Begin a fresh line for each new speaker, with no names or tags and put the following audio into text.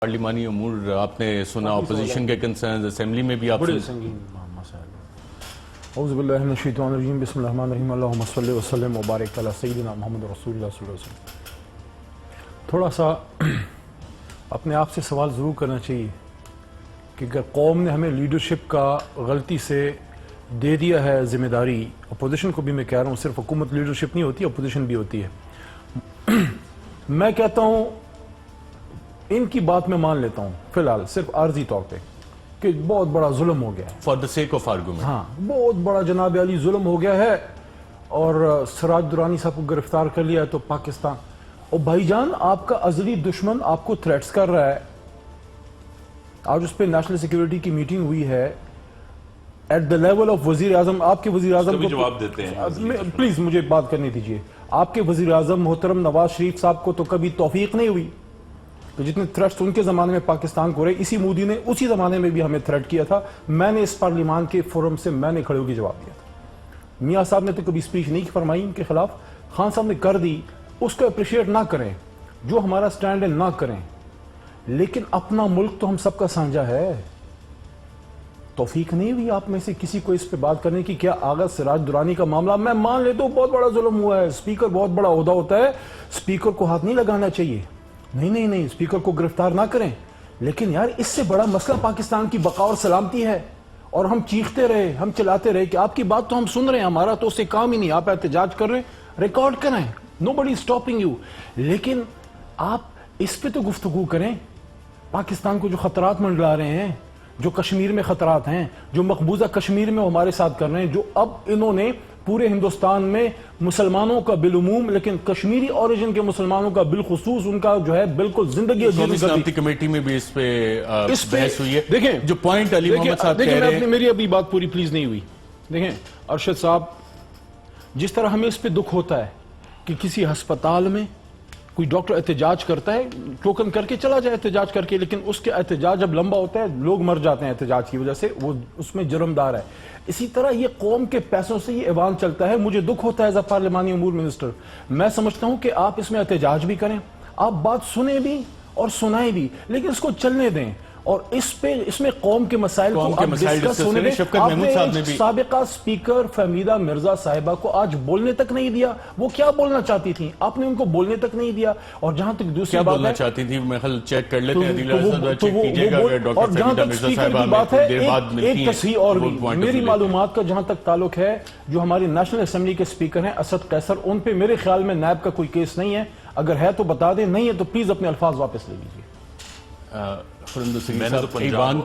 پارلیمانی امور آپ نے سنا، اپوزیشن کے کنسرنز اسمبلی میں بھی آپ
بڑے سنگین مسائل۔ اعوذ باللہ من الشیطان الرجیم، بسم اللہ الرحمن الرحیم، اللہم صلی وسلم وبارک علی سیدنا محمد رسول اللہ صلی اللہ علیہ وسلم۔ تھوڑا سا اپنے آپ سے سوال ضرور کرنا چاہیے کہ اگر قوم نے ہمیں لیڈرشپ کا غلطی سے دے دیا ہے ذمہ داری، اپوزیشن کو بھی میں کہہ رہا ہوں، صرف حکومت لیڈرشپ نہیں ہوتی، اپوزیشن بھی ہوتی ہے۔ میں کہتا ہوں ان کی بات میں مان لیتا ہوں فی الحال صرف عارضی طور پہ کہ بہت بڑا ظلم ہو گیا ہے،
for the sake of argument,
ہاں بہت بڑا جناب علی ظلم ہو گیا ہے، اور سراج درانی صاحب کو گرفتار کر لیا ہے تو پاکستان، اور بھائی جان آپ کا ازلی دشمن آپ کو تھریٹس کر رہا ہے۔ آج اس پہ نیشنل سیکیورٹی کی میٹنگ ہوئی ہے ایٹ دا لیول آف وزیر اعظم، آپ کے وزیر اعظم کو
جواب دیتے ہیں،
پلیز مجھے بات کرنے دیجیے۔ آپ کے وزیر اعظم محترم نواز شریف صاحب کو تو کبھی توفیق نہیں ہوئی کہ جتنے تھریٹس ان کے زمانے میں پاکستان کو رہے، اسی مودی نے اسی زمانے میں بھی ہمیں تھریٹ کیا تھا، میں نے اس پارلیمان کے فورم سے میں نے کھڑے ہو کے جواب دیا تھا۔ میاں صاحب نے تو کبھی سپیچ نہیں فرمائی ان کے خلاف، خان صاحب نے کر دی، اس کو اپریشیٹ نہ کریں، جو ہمارا سٹینڈ ہے نہ کریں، لیکن اپنا ملک تو ہم سب کا سانجا ہے۔ توفیق نہیں ہوئی آپ میں سے کسی کو اس پہ بات کرنے کی۔ کیا آغا سراج درانی کا معاملہ میں مان لیتا ہوں بہت بڑا ظلم ہوا ہے، اسپیکر بہت بڑا عہدہ ہوتا ہے، اسپیکر کو ہاتھ نہیں لگانا چاہیے، نہیں اسپیکر کو گرفتار نہ کریں، لیکن یار اس سے بڑا مسئلہ پاکستان کی بقا اور سلامتی ہے، اور ہم چیختے رہے، ہم چلاتے رہے کہ آپ کی بات تو ہم سن رہے ہیں، ہمارا تو اس سے کام ہی نہیں، آپ احتجاج کر رہے ہیں، ریکارڈ کریں، nobody is stopping you، لیکن آپ اس پہ تو گفتگو کریں۔ پاکستان کو جو خطرات منڈلا رہے ہیں، جو کشمیر میں خطرات ہیں، جو مقبوضہ کشمیر میں ہمارے ساتھ کر رہے ہیں، جو اب انہوں نے پورے ہندوستان میں مسلمانوں کا بالعموم لیکن کشمیری اوریجن کے مسلمانوں کا بالخصوص ان کا جو ہے بالکل زندگی
قومی سلامتی کمیٹی میں بھی اس پہ بحث ہوئی ہے۔ دیکھیں جو پوائنٹ علی محمد صاحب کہہ رہے ہیں،
میری ابھی بات پوری پلیز نہیں ہوئی۔ دیکھیں ارشد صاحب، جس طرح ہمیں اس پہ دکھ ہوتا ہے کہ کسی ہسپتال میں کوئی ڈاکٹر احتجاج کرتا ہے، ٹوکن کر کے چلا جائے احتجاج کر کے، لیکن اس کے احتجاج جب لمبا ہوتا ہے لوگ مر جاتے ہیں احتجاج کی وجہ سے، وہ اس میں جرمدار ہے۔ اسی طرح یہ قوم کے پیسوں سے یہ ایوان چلتا ہے۔ مجھے دکھ ہوتا ہے ایز اے پارلیمانی امور منسٹر، میں سمجھتا ہوں کہ آپ اس میں احتجاج بھی کریں، آپ بات سنیں بھی اور سنائیں بھی، لیکن اس کو چلنے دیں، اور اس میں قوم کے مسائل کو آپ ڈسکس ہونے دیں۔ آپ نے سابقہ سپیکر فہمیدہ مرزا صاحبہ کو آج بولنے تک نہیں دیا، وہ کیا بولنا چاہتی تھیں، آپ نے ان کو بولنے تک نہیں دیا۔ اور جہاں تک دوسری بات ہے،
بولنا چاہتی تھی میں خل چیک کر لیتے ہیں،
اور جہاں تک سپیکر کی بات ہے، ایک تصحیح اور بھی میری معلومات کا جہاں تک تعلق ہے، جو ہماری نیشنل اسمبلی کے سپیکر ہیں اسد قیصر، ان پہ میرے خیال میں نیب کا کوئی کیس نہیں ہے، اگر ہے تو بتا دیں، نہیں ہے تو پلیز اپنے الفاظ واپس لے لیجیے۔
ایوان